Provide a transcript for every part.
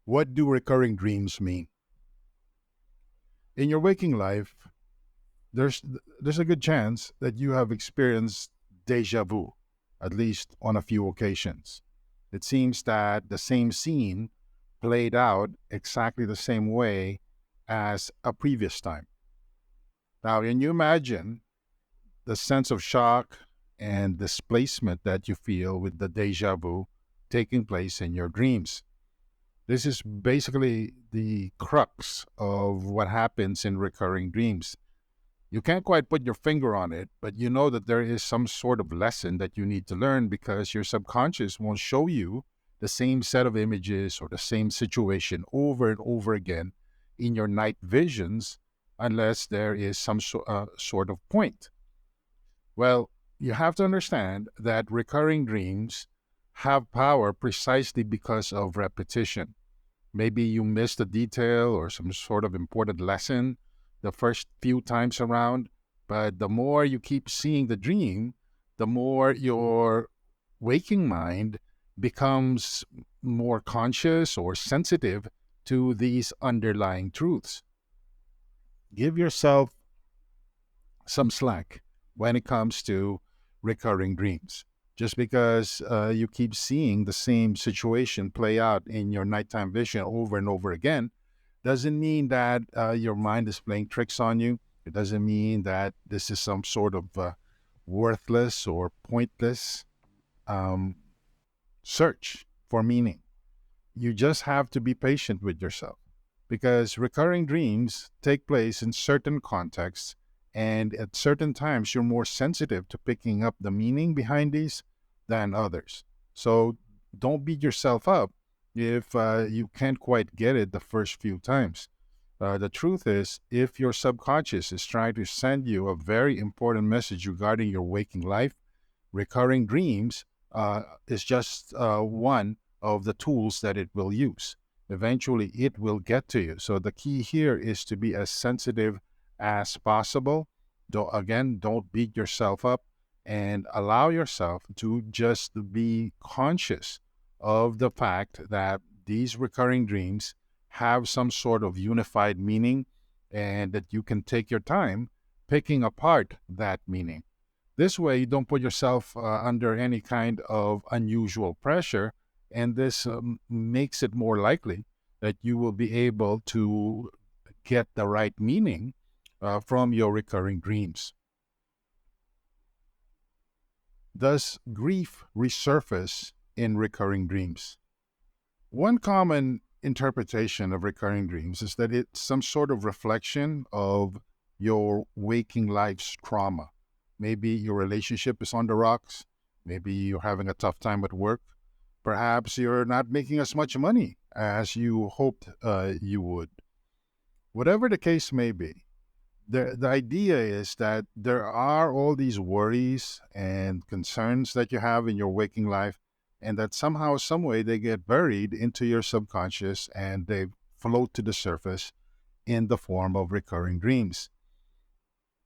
What do recurring dreams mean? In your waking life, there's there's a good chance that you have experienced deja vu, at least on a few occasions. It seems that the same scene played out exactly the same way as a previous time. Now, can you imagine the sense of shock and displacement that you feel with the deja vu taking place in your dreams? This is basically the crux of what happens in recurring dreams. You can't quite put your finger on it, but you know that there is some sort of lesson that you need to learn because your subconscious won't show you the same set of images or the same situation over and over again in your night visions unless there is some sort of point. Well, you have to understand that recurring dreams have power precisely because of repetition. Maybe you missed a detail or some sort of important lesson the first few times around, but the more you keep seeing the dream, the more your waking mind becomes more conscious or sensitive to these underlying truths. Give yourself some slack when it comes to recurring dreams. Just because you keep seeing the same situation play out in your nighttime vision over and over again doesn't mean that your mind is playing tricks on you. It doesn't mean that this is some sort of worthless or pointless um, search for meaning. You just have to be patient with yourself because recurring dreams take place in certain contexts, and at certain times, you're more sensitive to picking up the meaning behind these than others. So don't beat yourself up if you can't quite get it the first few times. The truth is, if your subconscious is trying to send you a very important message regarding your waking life, recurring dreams is just one of the tools that it will use. Eventually, it will get to you. So the key here is to be as sensitive as possible. Don't beat yourself up and allow yourself to just be conscious of the fact that these recurring dreams have some sort of unified meaning and that you can take your time picking apart that meaning. This way, you don't put yourself under any kind of unusual pressure, and this makes it more likely that you will be able to get the right meaning from your recurring dreams. Does grief resurface in recurring dreams? One common interpretation of recurring dreams is that it's some sort of reflection of your waking life's trauma. Maybe your relationship is on the rocks. Maybe you're having a tough time at work. Perhaps you're not making as much money as you hoped you would. Whatever the case may be, the idea is that there are all these worries and concerns that you have in your waking life, and that somehow, some way, they get buried into your subconscious and they float to the surface in the form of recurring dreams.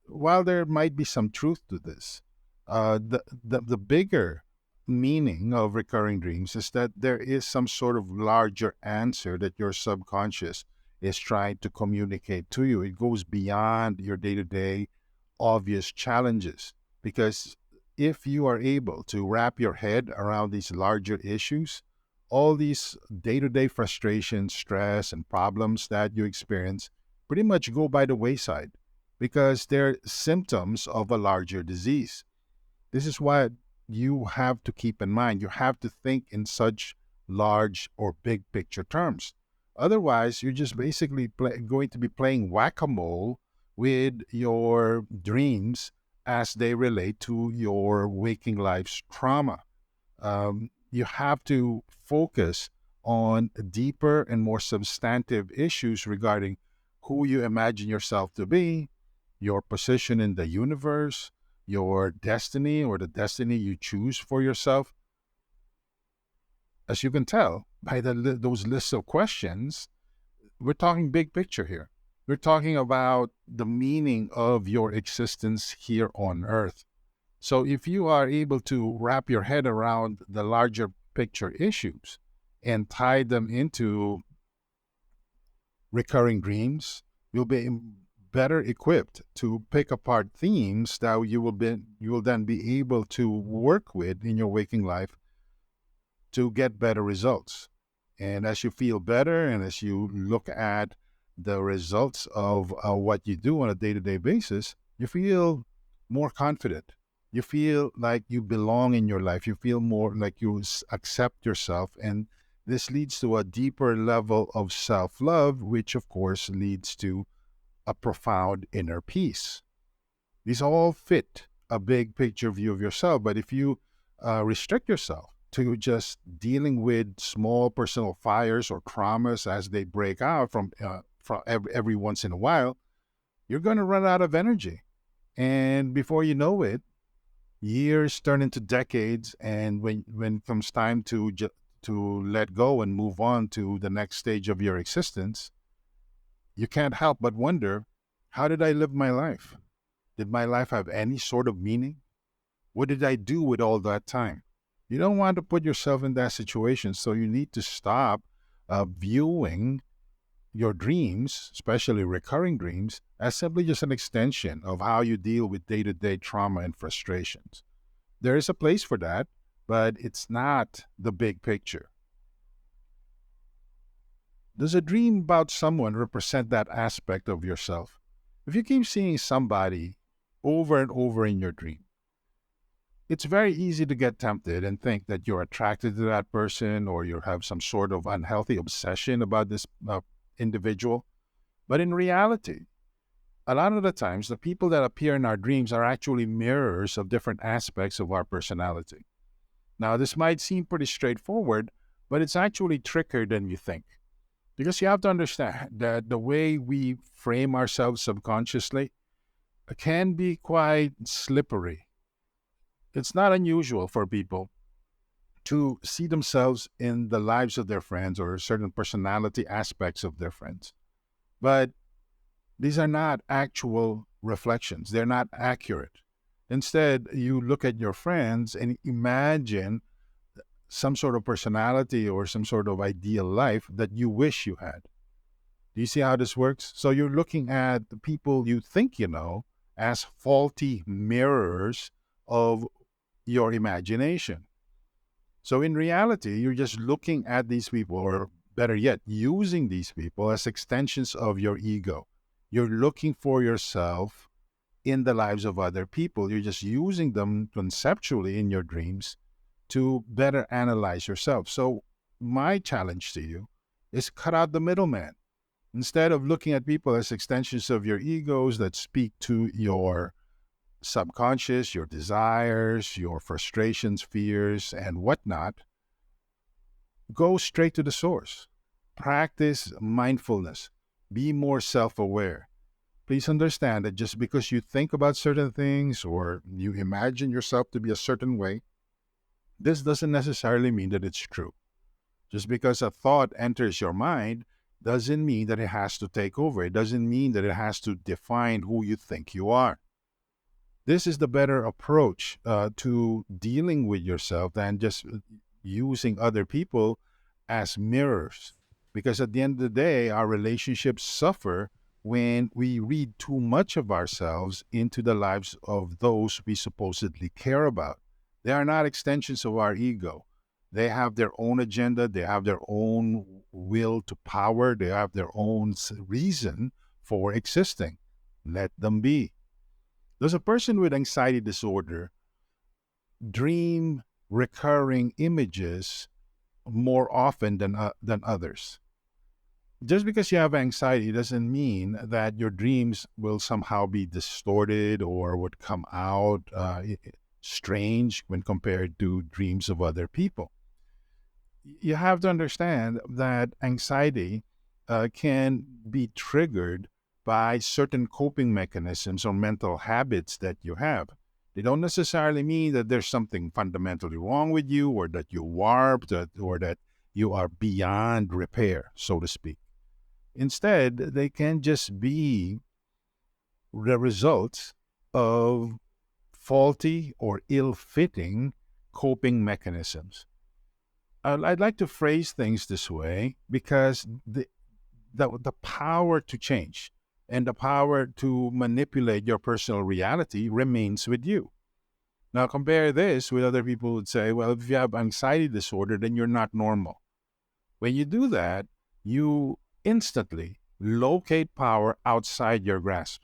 While there might be some truth to this, the bigger meaning of recurring dreams is that there is some sort of larger answer that your subconscious is trying to communicate to you. It goes beyond your day to day obvious challenges. Because if you are able to wrap your head around these larger issues, all these day to day frustrations, stress, and problems that you experience pretty much go by the wayside because they're symptoms of a larger disease. This is what you have to keep in mind. You have to think in such large or big picture terms. Otherwise, you're just basically going to be playing whack-a-mole with your dreams as they relate to your waking life's trauma. You have to focus on deeper and more substantive issues regarding who you imagine yourself to be, your position in the universe, your destiny or the destiny you choose for yourself. As you can tell by those lists of questions, we're talking big picture here. We're talking about the meaning of your existence here on Earth. So if you are able to wrap your head around the larger picture issues and tie them into recurring dreams, you'll be better equipped to pick apart themes that you will then be able to work with in your waking life to get better results. And as you feel better and as you look at the results of what you do on a day-to-day basis, you feel more confident. You feel like you belong in your life. You feel more like you accept yourself. And this leads to a deeper level of self-love, which of course leads to a profound inner peace. These all fit a big picture view of yourself. But if you restrict yourself to just dealing with small personal fires or traumas as they break out from every once in a while, you're going to run out of energy. And before you know it, years turn into decades. And when it comes time to let go and move on to the next stage of your existence, you can't help but wonder, how did I live my life? Did my life have any sort of meaning? What did I do with all that time? You don't want to put yourself in that situation, so you need to stop viewing your dreams, especially recurring dreams, as simply just an extension of how you deal with day-to-day trauma and frustrations. There is a place for that, but it's not the big picture. Does a dream about someone represent that aspect of yourself? If you keep seeing somebody over and over in your dream, it's very easy to get tempted and think that you're attracted to that person or you have some sort of unhealthy obsession about this individual. But in reality, a lot of the times, the people that appear in our dreams are actually mirrors of different aspects of our personality. Now, this might seem pretty straightforward, but it's actually trickier than you think. Because you have to understand that the way we frame ourselves subconsciously can be quite slippery. It's not unusual for people to see themselves in the lives of their friends or certain personality aspects of their friends. But these are not actual reflections. They're not accurate. Instead, you look at your friends and imagine some sort of personality or some sort of ideal life that you wish you had. Do you see how this works? So you're looking at the people you think you know as faulty mirrors of your imagination. So in reality, you're just looking at these people, or better yet, using these people as extensions of your ego. You're looking for yourself in the lives of other people. You're just using them conceptually in your dreams to better analyze yourself. So my challenge to you is cut out the middleman. Instead of looking at people as extensions of your egos that speak to your subconscious, your desires, your frustrations, fears, and whatnot, go straight to the source. Practice mindfulness. Be more self-aware. Please understand that just because you think about certain things or you imagine yourself to be a certain way, this doesn't necessarily mean that it's true. Just because a thought enters your mind doesn't mean that it has to take over. It doesn't mean that it has to define who you think you are. This is the better approach to dealing with yourself than just using other people as mirrors. Because at the end of the day, our relationships suffer when we read too much of ourselves into the lives of those we supposedly care about. They are not extensions of our ego. They have their own agenda. They have their own will to power. They have their own reason for existing. Let them be. Does a person with anxiety disorder dream recurring images more often than others? Just because you have anxiety doesn't mean that your dreams will somehow be distorted or would come out strange when compared to dreams of other people. You have to understand that anxiety can be triggered by certain coping mechanisms or mental habits that you have. They don't necessarily mean that there's something fundamentally wrong with you or that you're warped or that you are beyond repair, so to speak. Instead, they can just be the results of faulty or ill-fitting coping mechanisms. I'd like to phrase things this way because the power to change and the power to manipulate your personal reality remains with you. Now, compare this with other people who would say, well, if you have anxiety disorder, then you're not normal. When you do that, you instantly locate power outside your grasp.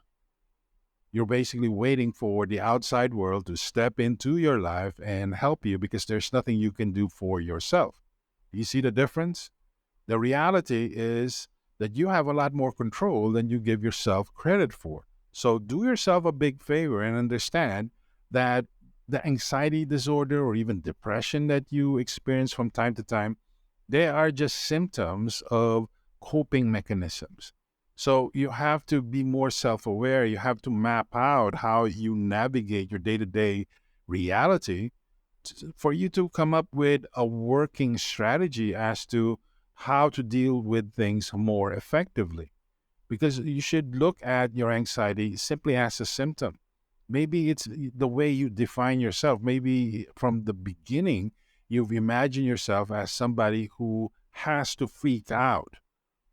You're basically waiting for the outside world to step into your life and help you because there's nothing you can do for yourself. Do you see the difference? The reality is that you have a lot more control than you give yourself credit for. So do yourself a big favor and understand that the anxiety disorder or even depression that you experience from time to time, they are just symptoms of coping mechanisms. So you have to be more self-aware. You have to map out how you navigate your day-to-day reality for you to come up with a working strategy as to how to deal with things more effectively. Because you should look at your anxiety simply as a symptom. Maybe it's the way you define yourself. Maybe from the beginning, you've imagined yourself as somebody who has to freak out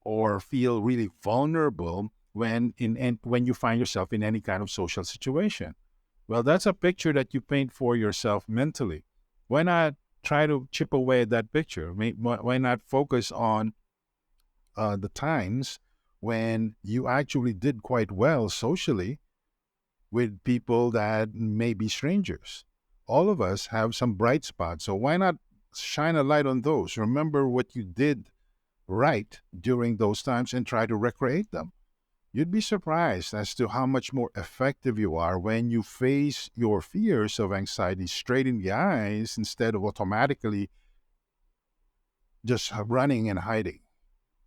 or feel really vulnerable when you find yourself in any kind of social situation. Well, that's a picture that you paint for yourself mentally. Why not try to chip away at that picture? Why not focus on the times when you actually did quite well socially with people that may be strangers? All of us have some bright spots, so why not shine a light on those? Remember what you did right during those times and try to recreate them. You'd be surprised as to how much more effective you are when you face your fears of anxiety straight in the eyes instead of automatically just running and hiding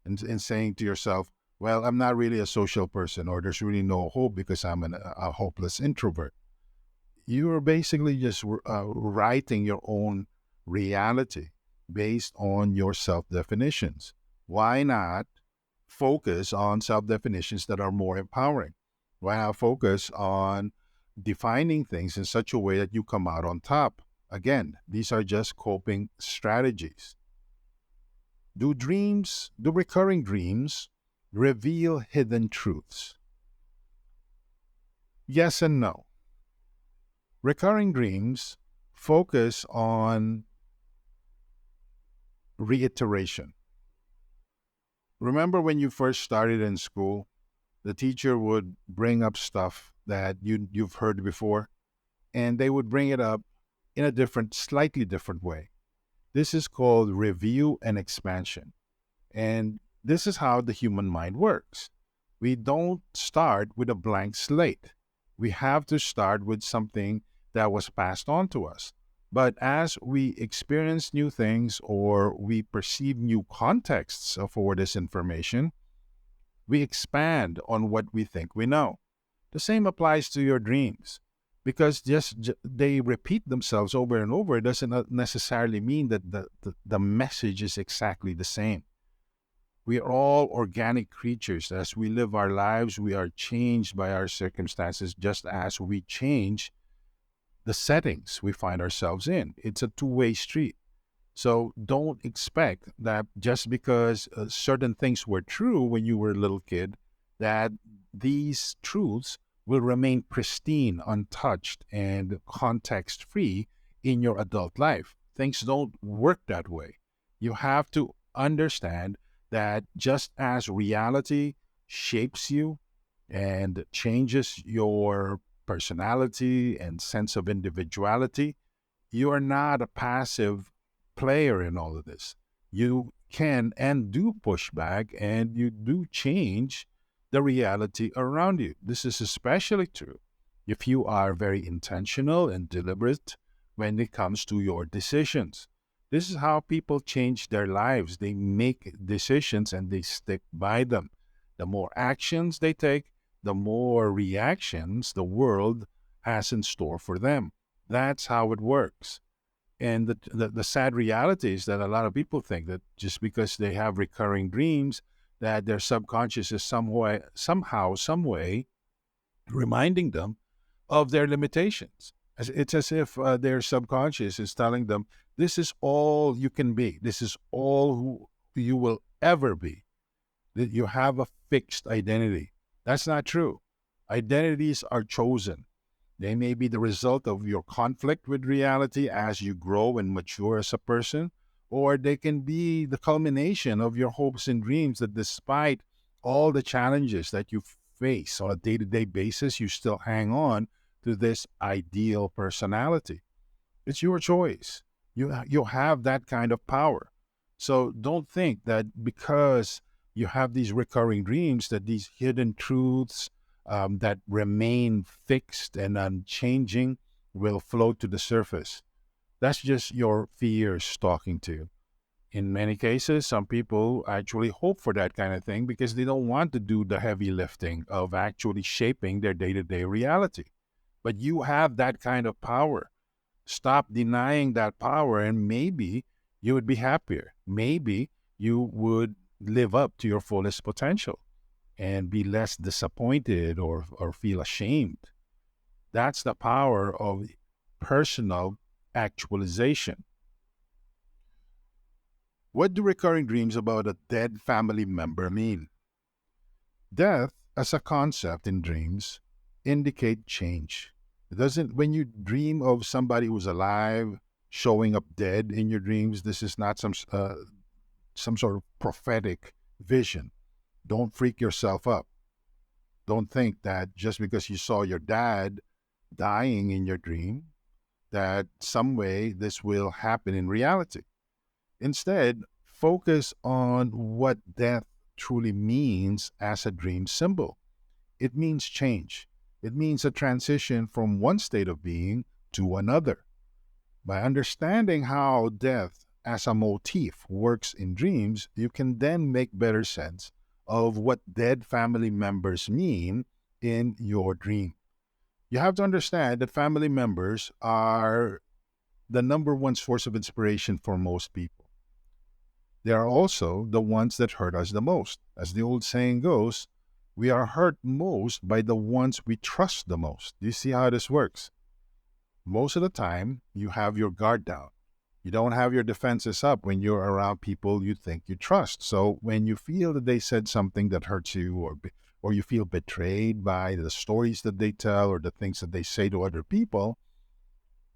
and saying to yourself, well, I'm not really a social person, or there's really no hope because I'm a hopeless introvert. You're basically just writing your own reality based on your self definitions. Why not focus on self definitions that are more empowering? Why not focus on defining things in such a way that you come out on top? Again, these are just coping strategies. Do recurring dreams reveal hidden truths? Yes and no. Recurring dreams focus on reiteration. Remember when you first started in school, the teacher would bring up stuff that you've heard before, and they would bring it up in a slightly different way. This is called review and expansion. And this is how the human mind works. We don't start with a blank slate. We have to start with something that was passed on to us. But as we experience new things or we perceive new contexts for this information, we expand on what we think we know. The same applies to your dreams. Because they repeat themselves over and over, it doesn't necessarily mean that the message is exactly the same. We are all organic creatures. As we live our lives, we are changed by our circumstances just as we change the settings we find ourselves in. It's a two-way street. So don't expect that just because certain things were true when you were a little kid, that these truths will remain pristine, untouched, and context-free in your adult life. Things don't work that way. You have to understand that just as reality shapes you and changes your personality and sense of individuality, you are not a passive player in all of this. You can and do push back, and you do change the reality around you. This is especially true if you are very intentional and deliberate when it comes to your decisions. This is how people change their lives. They make decisions and they stick by them. The more actions they take, the more reactions the world has in store for them. That's how it works. And the sad reality is that a lot of people think that just because they have recurring dreams, that their subconscious is somehow, some way reminding them of their limitations. It's as if their subconscious is telling them, this is all you can be. This is all who you will ever be. that you have a fixed identity. That's not true. Identities are chosen. They may be the result of your conflict with reality as you grow and mature as a person, or they can be the culmination of your hopes and dreams that despite all the challenges that you face on a day to day basis, you still hang on to this ideal personality. It's your choice. You have that kind of power. So don't think that because you have these recurring dreams that these hidden truths that remain fixed and unchanging will float to the surface. That's just your fears talking to you. In many cases, some people actually hope for that kind of thing because they don't want to do the heavy lifting of actually shaping their day to day reality. But you have that kind of power. Stop denying that power, and maybe you would be happier. Maybe you would live up to your fullest potential and be less disappointed or feel ashamed. That's the power of personal actualization. What do recurring dreams about a dead family member mean? Death, as a concept in dreams, indicate change. It doesn't, when you dream of somebody who's alive showing up dead in your dreams, this is not some sort of prophetic vision. Don't freak yourself up. Don't think that just because you saw your dad dying in your dream, that some way this will happen in reality. Instead, focus on what death truly means as a dream symbol. It means change. It means a transition from one state of being to another. By understanding how death as a motif works in dreams, you can then make better sense of what dead family members mean in your dream. You have to understand that family members are the number one source of inspiration for most people. They are also the ones that hurt us the most. As the old saying goes, we are hurt most by the ones we trust the most. Do you see how this works? Most of the time, you have your guard down. You don't have your defenses up when you're around people you think you trust. So when you feel that they said something that hurts you, or you feel betrayed by the stories that they tell or the things that they say to other people,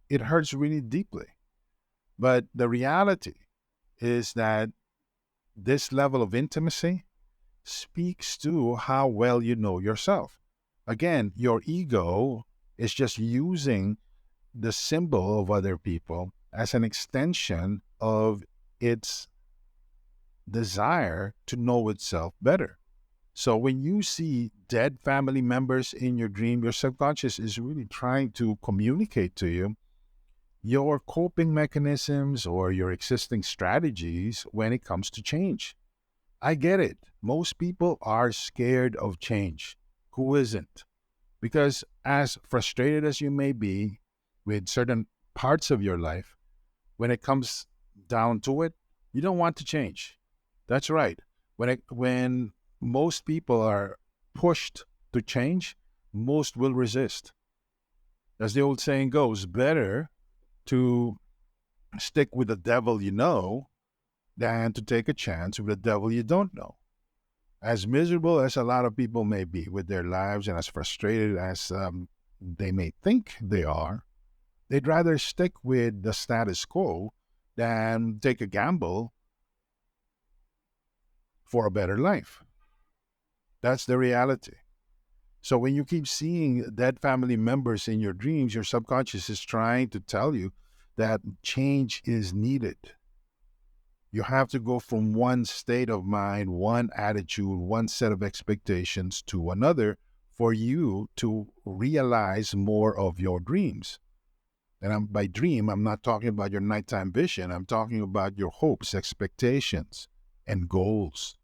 it hurts really deeply. But the reality is that this level of intimacy speaks to how well you know yourself. Again, your ego is just using the symbol of other people as an extension of its desire to know itself better. So when you see dead family members in your dream, your subconscious is really trying to communicate to you your coping mechanisms or your existing strategies when it comes to change. I get it. Most people are scared of change. Who isn't? Because as frustrated as you may be with certain parts of your life, when it comes down to it, you don't want to change. That's right. When most people are pushed to change, most will resist. As the old saying goes, better to stick with the devil you know than to take a chance with the devil you don't know. As miserable as a lot of people may be with their lives and as frustrated as they may think they are, they'd rather stick with the status quo than take a gamble for a better life. That's the reality. So when you keep seeing dead family members in your dreams, your subconscious is trying to tell you that change is needed. You have to go from one state of mind, one attitude, one set of expectations to another for you to realize more of your dreams. And by dream, I'm not talking about your nighttime vision. I'm talking about your hopes, expectations, and goals.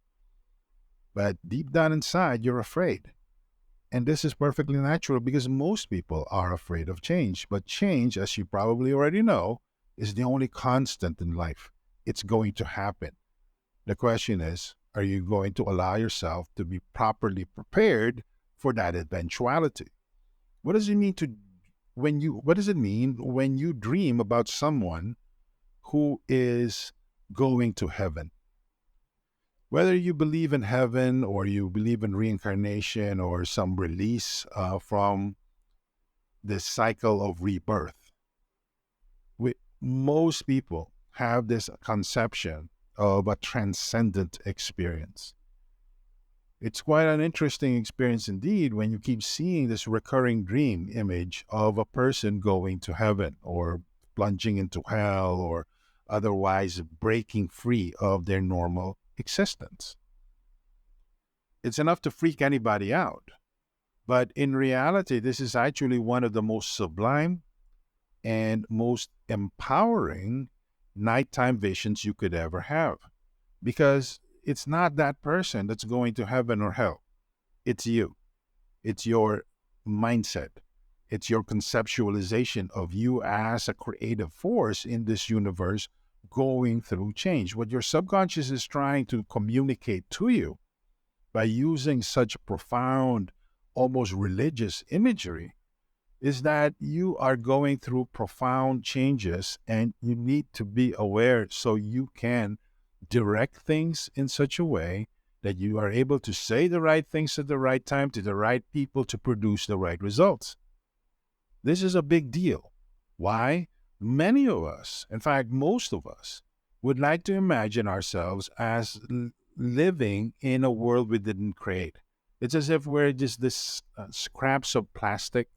But deep down inside, you're afraid. And this is perfectly natural because most people are afraid of change. But change, as you probably already know, is the only constant in life. It's going to happen. The question is, are you going to allow yourself to be properly prepared for that eventuality? What does it mean what does it mean when you dream about someone who is going to heaven? Whether you believe in heaven or you believe in reincarnation or some release from this cycle of rebirth, most people have this conception of a transcendent experience. It's quite an interesting experience indeed when you keep seeing this recurring dream image of a person going to heaven or plunging into hell or otherwise breaking free of their normal existence. It's enough to freak anybody out. But in reality, this is actually one of the most sublime and most empowering nighttime visions you could ever have. Because it's not that person that's going to heaven or hell. It's you. It's your mindset. It's your conceptualization of you as a creative force in this universe going through change. What your subconscious is trying to communicate to you by using such profound, almost religious imagery is that you are going through profound changes and you need to be aware so you can direct things in such a way that you are able to say the right things at the right time to the right people to produce the right results. This is a big deal. Why? Many of us, in fact, most of us, would like to imagine ourselves as living in a world we didn't create. It's as if we're just this scraps of plastic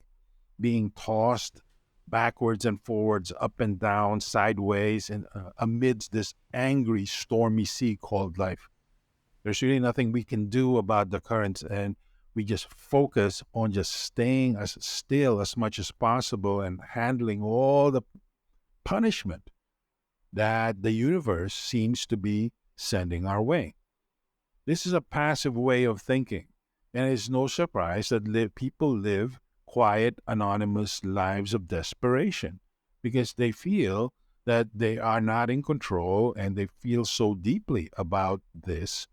being tossed backwards and forwards, up and down, sideways, and amidst this angry, stormy sea called life. There's really nothing we can do about the currents, and we just focus on just staying as still as much as possible and handling all the punishment that the universe seems to be sending our way. This is a passive way of thinking, and it's no surprise that people live quiet, anonymous lives of desperation because they feel that they are not in control and they feel so deeply about this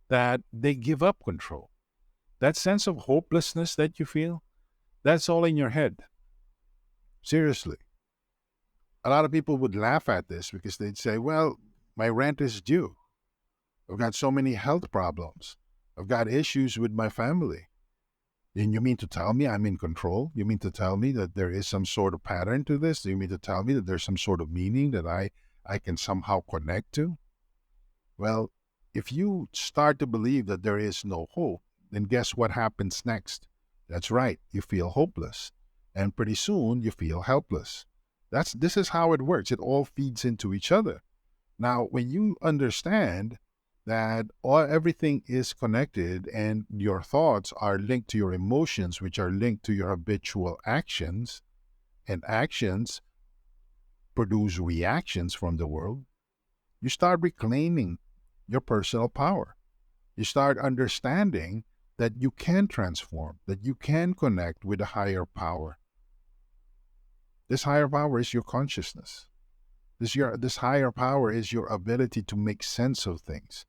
that they give up control. That sense of hopelessness that you feel, that's all in your head. Seriously. A lot of people would laugh at this because they'd say, well, my rent is due. I've got so many health problems. I've got issues with my family. And you mean to tell me I'm in control? You mean to tell me that there is some sort of pattern to this? Do you mean to tell me that there's some sort of meaning that I can somehow connect to? Well, if you start to believe that there is no hope, then guess what happens next? That's right, you feel hopeless. And pretty soon you feel helpless. This is how it works. It all feeds into each other. Now, when you understand that everything is connected and your thoughts are linked to your emotions, which are linked to your habitual actions, and actions produce reactions from the world, you start reclaiming your personal power. You start understanding that you can transform, that you can connect with a higher power. This higher power is your consciousness. This higher power is your ability to make sense of things.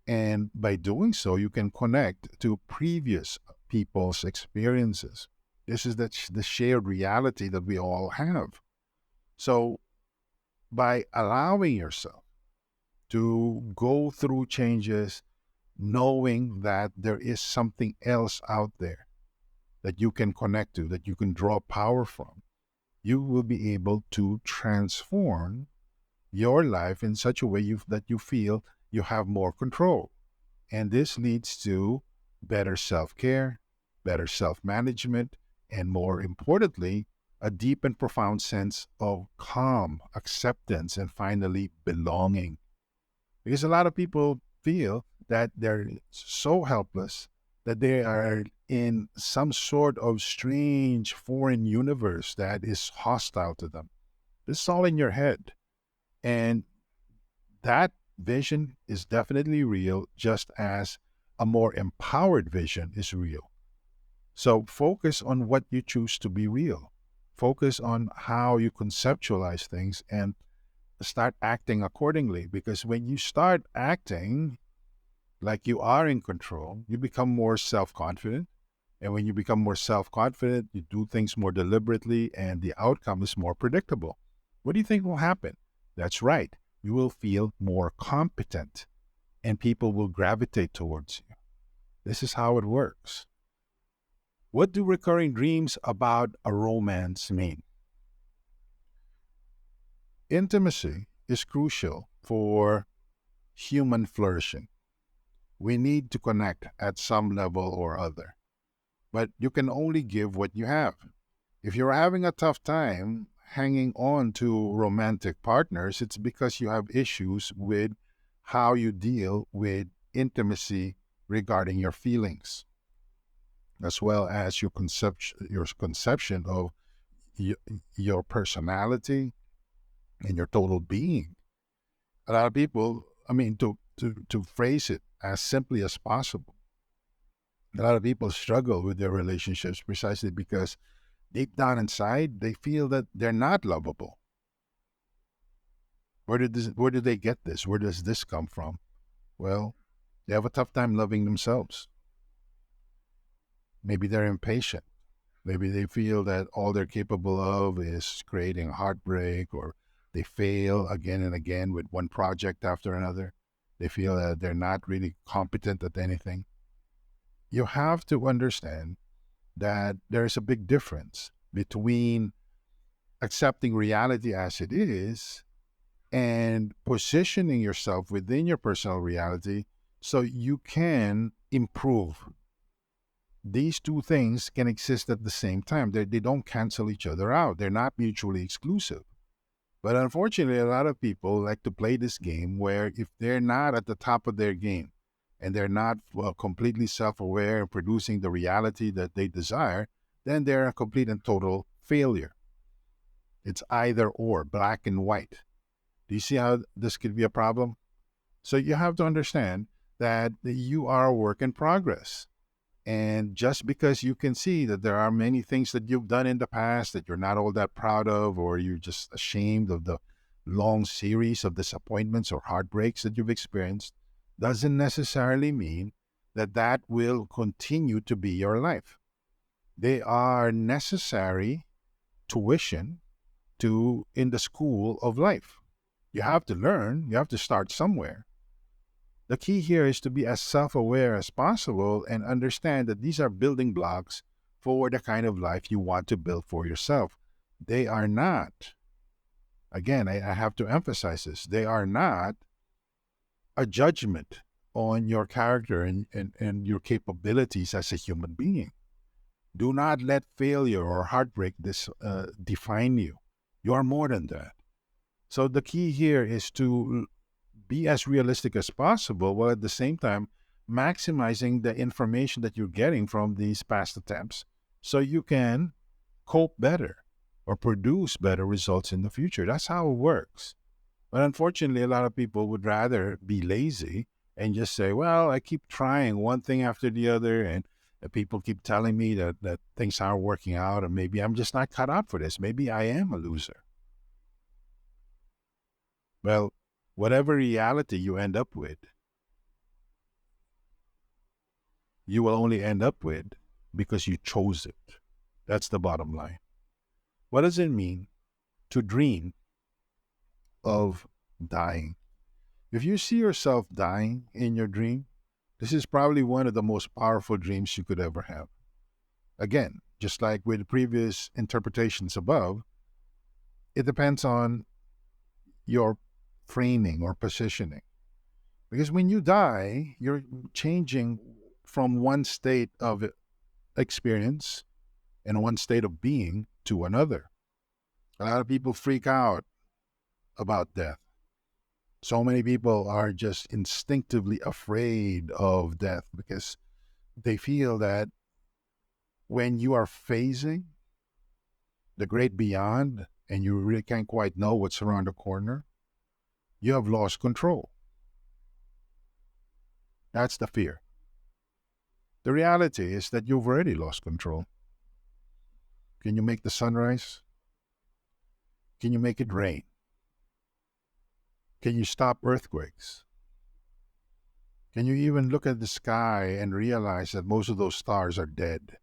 And by doing so, you can connect to previous people's experiences. This is the shared reality that we all have. So by allowing yourself to go through changes, knowing that there is something else out there that you can connect to, that you can draw power from, you will be able to transform your life in such a way that you feel you have more control. And this leads to better self-care, better self-management, and more importantly, a deep and profound sense of calm, acceptance, and finally belonging. Because a lot of people feel that they're so helpless that they are in some sort of strange foreign universe that is hostile to them. This is all in your head. And that vision is definitely real, just as a more empowered vision is real. So focus on what you choose to be real. Focus on how you conceptualize things and start acting accordingly. Because when you start acting like you are in control, you become more self-confident. And when you become more self-confident, you do things more deliberately and the outcome is more predictable. What do you think will happen? That's right. You will feel more competent and people will gravitate towards you. This is how it works. What do recurring dreams about a romance mean? Intimacy is crucial for human flourishing. We need to connect at some level or other, but you can only give what you have. If you're having a tough time hanging on to romantic partners, it's because you have issues with how you deal with intimacy regarding your feelings, as well as your conception of y- your personality and your total being. A lot of people, I mean, to phrase it as simply as possible, a lot of people struggle with their relationships precisely because deep down inside they feel that they're not lovable. Where did they get this? Where does this come from? Well, they have a tough time loving themselves. Maybe they're impatient. Maybe they feel that all they're capable of is creating heartbreak, or they fail again and again with one project after another. They feel that they're not really competent at anything. You have to understand that there's a big difference between accepting reality as it is and positioning yourself within your personal reality so you can improve. These two things can exist at the same time. They don't cancel each other out. They're not mutually exclusive. But unfortunately, a lot of people like to play this game where if they're not at the top of their game and they're not completely self aware and producing the reality that they desire, then they're a complete and total failure. It's either or, black and white. Do you see how this could be a problem? So you have to understand that you are a work in progress. And just because you can see that there are many things that you've done in the past that you're not all that proud of, or you're just ashamed of the long series of disappointments or heartbreaks that you've experienced, doesn't necessarily mean that that will continue to be your life. They are necessary tuition to in the school of life. You have to learn, you have to start somewhere. The key here is to be as self aware as possible and understand that these are building blocks for the kind of life you want to build for yourself. They are not, again, I have to emphasize this, they are not a judgment on your character and your capabilities as a human being. Do not let failure or heartbreak define you. You are more than that. So the key here is to be as realistic as possible while at the same time maximizing the information that you're getting from these past attempts so you can cope better or produce better results in the future. That's how it works. But unfortunately, a lot of people would rather be lazy and just say, well, I keep trying one thing after the other, and people keep telling me that things aren't working out, and maybe I'm just not cut out for this. Maybe I am a loser. Well, whatever reality you end up with, you will only end up with because you chose it. That's the bottom line. What does it mean to dream of dying? If you see yourself dying in your dream, this is probably one of the most powerful dreams you could ever have. Again, just like with previous interpretations above, it depends on your framing or positioning. Because when you die, you're changing from one state of experience and one state of being to another. A lot of people freak out about death. So many people are just instinctively afraid of death because they feel that when you are phasing the great beyond and you really can't quite know what's around the corner, you have lost control. That's the fear. The reality is that you've already lost control. Can you make the sun rise? Can you make it rain? Can you stop earthquakes? Can you even look at the sky and realize that most of those stars are dead?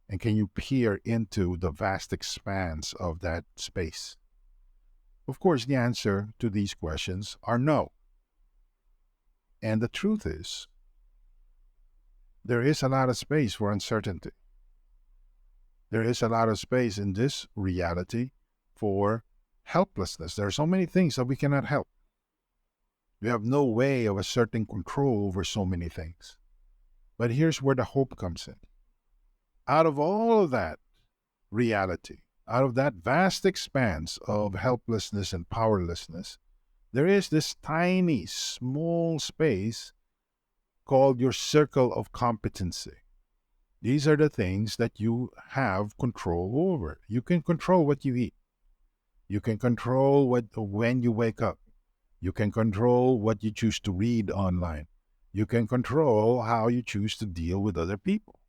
And can you peer into the vast expanse of that space? Of course, the answer to these questions are no. And the truth is, there is a lot of space for uncertainty. There is a lot of space in this reality for helplessness. There are so many things that we cannot help. We have no way of asserting control over so many things. But here's where the hope comes in. Out of all of that reality, out of that vast expanse of helplessness and powerlessness, there is this tiny, small space called your circle of competency. These are the things that you have control over. You can control what you eat. You can control when you wake up. You can control what you choose to read online. You can control how you choose to deal with other people.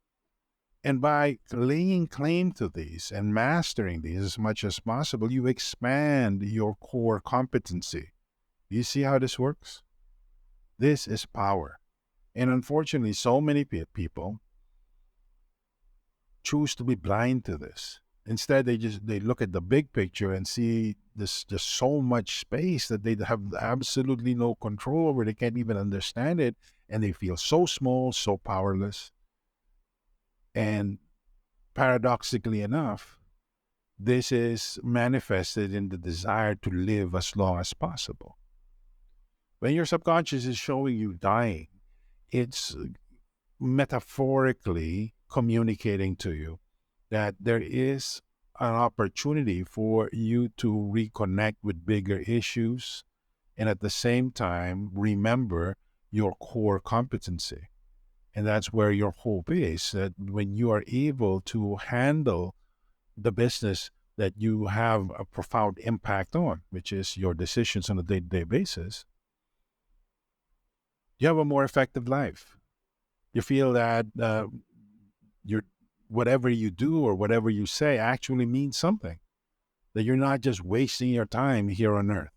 And by laying claim to these and mastering these as much as possible, you expand your core competency. Do you see how this works? This is power. And unfortunately, so many people choose to be blind to this. Instead, they look at the big picture and see this just so much space that they have absolutely no control over. They can't even understand it, and they feel so small, so powerless. And paradoxically enough, this is manifested in the desire to live as long as possible. When your subconscious is showing you dying, it's metaphorically communicating to you that there is an opportunity for you to reconnect with bigger issues and at the same time remember your core competency. And that's where your hope is, that when you are able to handle the business that you have a profound impact on, which is your decisions on a day-to-day basis, you have a more effective life. You feel that your whatever you do or whatever you say actually means something, that you're not just wasting your time here on earth,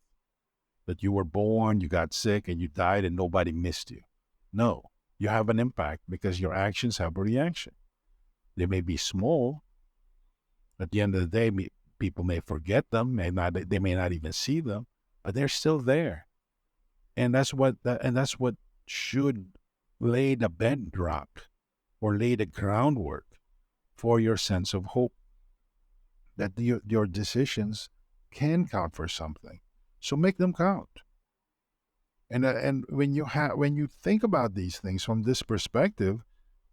that you were born, you got sick, and you died and nobody missed you. No, you have an impact because your actions have a reaction. They may be small. At the end of the day, people may forget them, they may not even see them, but they're still there. And that's what should lay the bedrock or lay the groundwork for your sense of hope, that your decisions can count for something. So make them count. And when you think about these things from this perspective,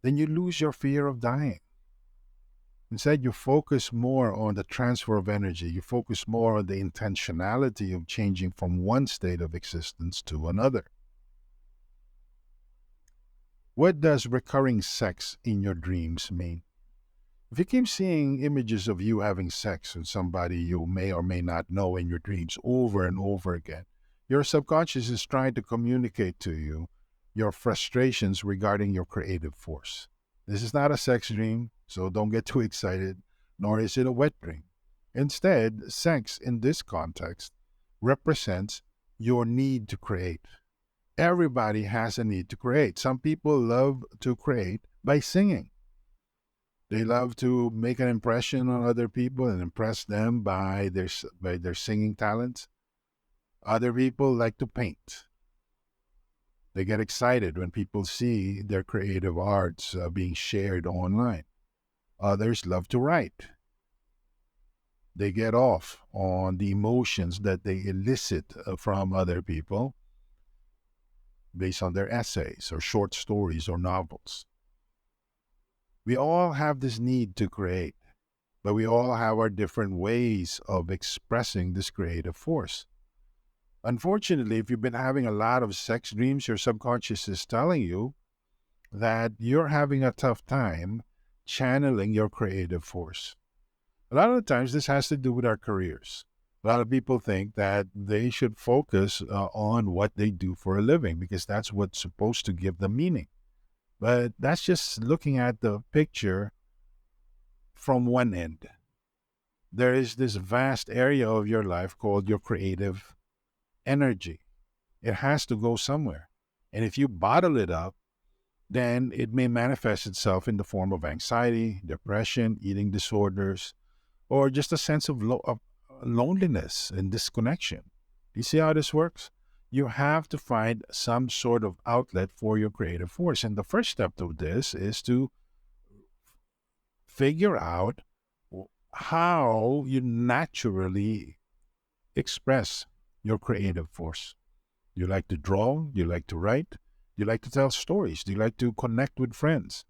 then you lose your fear of dying. Instead, you focus more on the transfer of energy. You focus more on the intentionality of changing from one state of existence to another. What does recurring sex in your dreams mean? If you keep seeing images of you having sex with somebody you may or may not know in your dreams over and over again, your subconscious is trying to communicate to you your frustrations regarding your creative force. This is not a sex dream, so don't get too excited, nor is it a wet dream. Instead, sex in this context represents your need to create. Everybody has a need to create. Some people love to create by singing. They love to make an impression on other people and impress them by their singing talents. Other people like to paint. They get excited when people see their creative arts being shared online. Others love to write. They get off on the emotions that they elicit from other people based on their essays or short stories or novels. We all have this need to create, but we all have our different ways of expressing this creative force. Unfortunately, if you've been having a lot of sex dreams, your subconscious is telling you that you're having a tough time channeling your creative force. A lot of the times, this has to do with our careers. A lot of people think that they should focus on what they do for a living because that's what's supposed to give them meaning. But that's just looking at the picture from one end. There is this vast area of your life called your creative energy. It has to go somewhere. And if you bottle it up, then it may manifest itself in the form of anxiety, depression, eating disorders, or just a sense of loneliness and disconnection. Do you see how this works? you have to find some sort of outlet for your creative force. And the first step to this is to figure out how you naturally express your creative force. You like to draw, you like to write, you like to tell stories, do you like to connect with friends?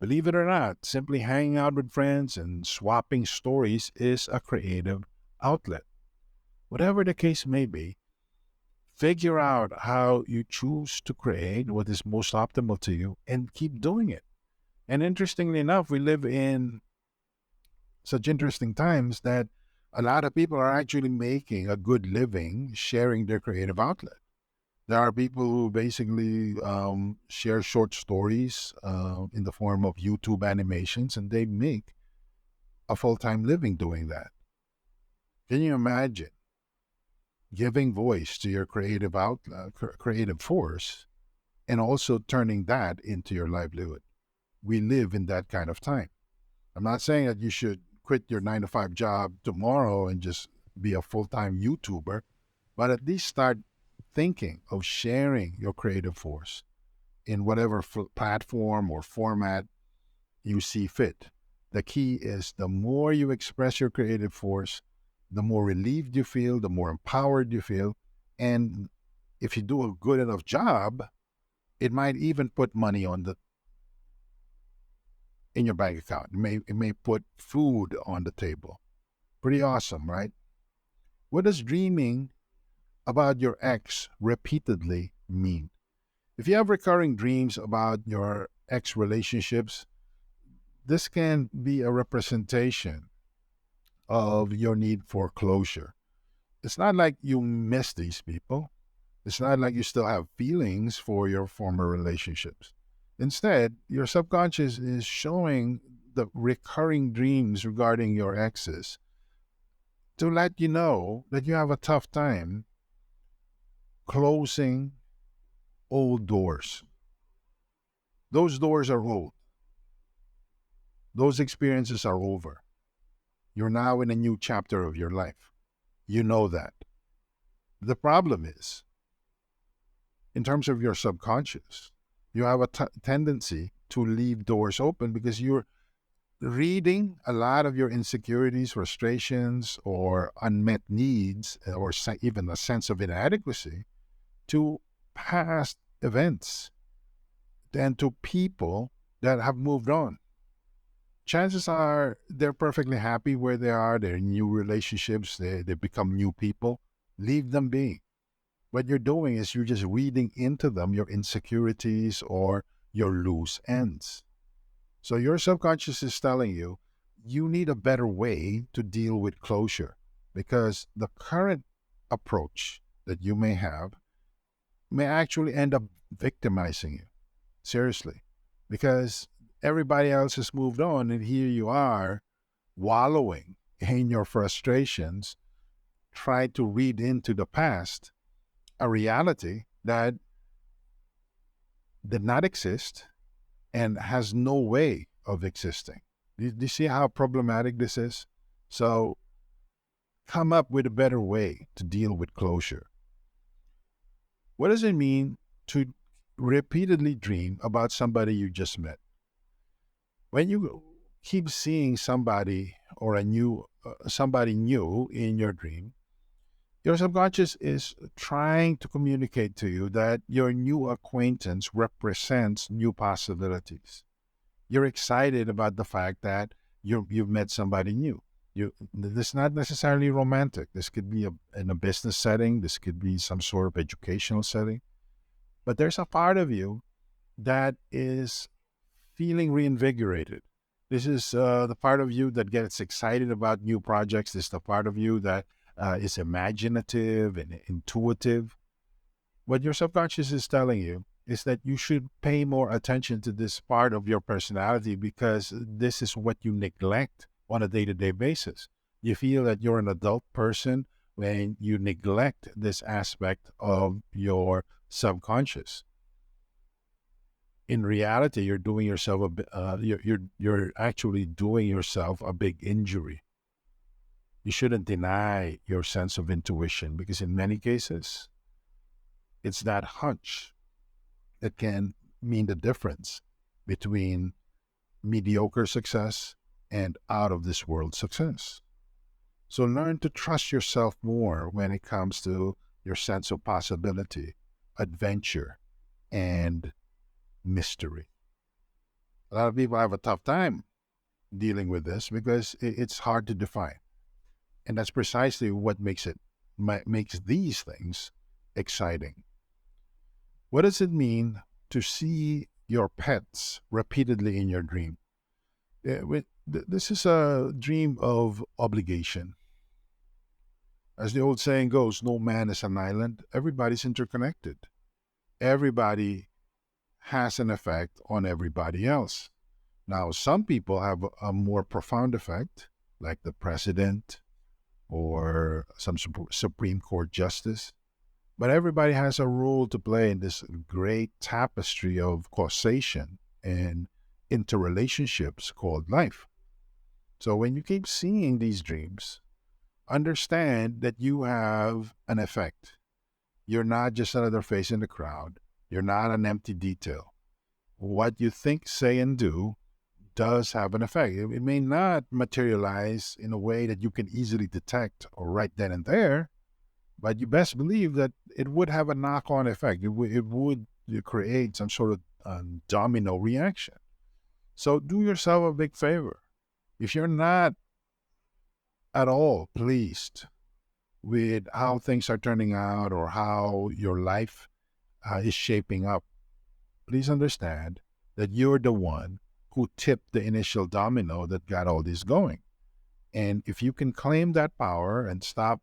Believe it or not, simply hanging out with friends and swapping stories is a creative outlet. Whatever the case may be, figure out how you choose to create what is most optimal to you and keep doing it. And interestingly enough, we live in such interesting times that a lot of people are actually making a good living sharing their creative outlet. There are people who basically share short stories in the form of YouTube animations, and they make a full time living doing that. Can you imagine giving voice to your creative outlet, creative force, and also turning that into your livelihood? We live in that kind of time. I'm not saying that you should quit your 9 to 5 job tomorrow and just be a full time YouTuber, but at least start thinking of sharing your creative force in whatever platform or format you see fit. The key is the more you express your creative force, the more relieved you feel, the more empowered you feel. And if you do a good enough job, it might even put money on the in your bank account. It may put food on the table. Pretty awesome, right? What does dreaming about your ex repeatedly mean? If you have recurring dreams about your ex relationships, this can be a representation of your need for closure. It's not like you miss these people. It's not like you still have feelings for your former relationships. Instead, your subconscious is showing the recurring dreams regarding your exes to let you know that you have a tough time closing old doors. Those doors are old. Those experiences are over. You're now in a new chapter of your life. You know that. The problem is, in terms of your subconscious, you have a tendency to leave doors open because you're reading a lot of your insecurities, frustrations, or unmet needs, or even a sense of inadequacy to past events and to people that have moved on. Chances are they're perfectly happy where they are. They're in new relationships. They become new people. Leave them be. What you're doing is you're just reading into them your insecurities or your loose ends. So your subconscious is telling you you need a better way to deal with closure because the current approach that you may have may actually end up victimizing you. Seriously. Because everybody else has moved on and here you are wallowing in your frustrations, try to read into the past a reality that did not exist and has no way of existing. Do you see how problematic this is? So come up with a better way to deal with closure. What does it mean to repeatedly dream about somebody you just met? When you keep seeing somebody or somebody new in your dream, your subconscious is trying to communicate to you that your new acquaintance represents new possibilities. You're excited about the fact that you've met somebody new. This is not necessarily romantic. This could be in a business setting. This could be some sort of educational setting. But there's a part of you that is feeling reinvigorated. This is the part of you that gets excited about new projects. This is the part of you that is imaginative and intuitive. What your subconscious is telling you is that you should pay more attention to this part of your personality because this is what you neglect on a day-to-day basis. You feel that you're an adult person when you neglect this aspect of your subconscious. In reality, you're doing yourself you're actually doing yourself a big injury. You shouldn't deny your sense of intuition because in many cases, It's that hunch that can mean the difference between mediocre success and out of this world success. So learn to trust yourself more when it comes to your sense of possibility, adventure, and mystery. A lot of people have a tough time dealing with this because it's hard to define. And that's precisely what makes these things exciting. What does it mean to see your pets repeatedly in your dream? This is a dream of obligation. As the old saying goes, no man is an island. Everybody's interconnected. Everybody has an effect on everybody else. Now, some people have a more profound effect, like the president or some Supreme Court justice. But everybody has a role to play in this great tapestry of causation and interrelationships called life. So when you keep seeing these dreams, understand that you have an effect. You're not just another face in the crowd. You're not an empty detail. What you think, say, and do does have an effect. It may not materialize in a way that you can easily detect or right then and there, but you best believe that it would have a knock-on effect. It would create some sort of domino reaction. So do yourself a big favor. If you're not at all pleased with how things are turning out or how your life is shaping up, please understand that you're the one who tipped the initial domino that got all this going. And if you can claim that power and stop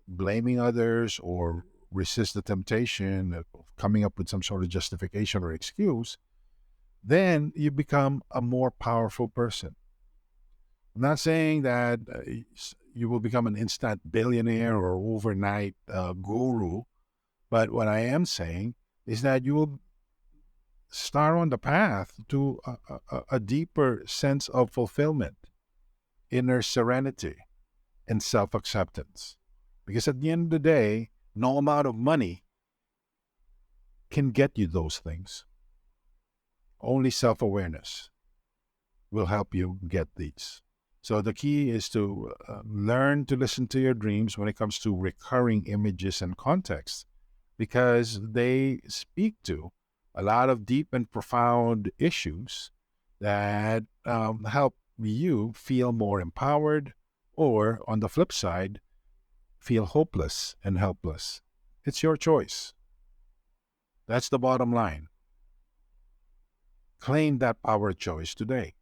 blaming others or resist the temptation of coming up with some sort of justification or excuse, then you become a more powerful person. I'm not saying that you will become an instant billionaire or overnight guru, but what I am saying is that you will start on the path to a deeper sense of fulfillment, inner serenity, and self-acceptance. Because at the end of the day, no amount of money can get you those things. Only self-awareness will help you get these. So the key is to learn to listen to your dreams when it comes to recurring images and context, because they speak to a lot of deep and profound issues that help you feel more empowered, or on the flip side, feel hopeless and helpless. It's your choice. That's the bottom line. Claim that power choice today.